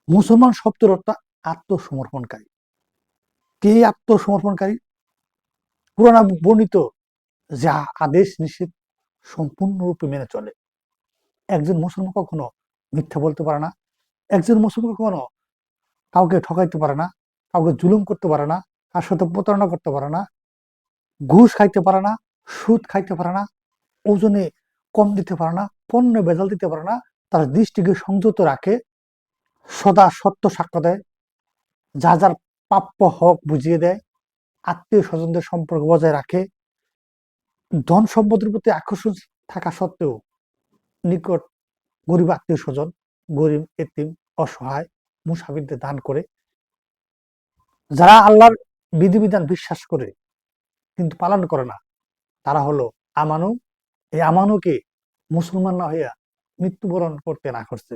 মুসলমান শব্দের অর্থ আত্মসমর্পণকারী। কে আত্মসমর্পণকারী? কুরআনে বর্ণিত যা আদেশ নিষেধ সম্পূর্ণরূপে মেনে চলে। একজন মুসলমান কখনো মিথ্যা বলতে পারে না, একজন মুসলমান কখনো কাউকে ঠকাইতে পারে না, কাউকে জুলুম করতে পারে না, কার সাথে প্রতারণা করতে পারে না, ঘুষ খাইতে পারে না, সুদ খাইতে পারে না, ওজনে কম দিতে পারে না, পণ্যে ভেজাল দিতে পারে না, তার দৃষ্টিকে সংযত রাখে, সদা সত্য সাক্ষ্য দেয়, যা যার প্রাপ্য হক বুঝিয়ে দেয়, আত্মীয় স্বজনদের সম্পর্ক বজায় রাখে, ধন সম্পদের প্রতি আকর্ষণ থাকা সত্ত্বেও নিকট গরিব আত্মীয় স্বজন, গরিব এতিম অসহায় মুসাফিরদের দান করে। যারা আল্লাহর বিধিবিধান বিশ্বাস করে কিন্তু পালন করে না, তারা হলো আমানু। এই আমানুকে মুসলমান না হইয়া মৃত্যুবরণ করতে না করছে।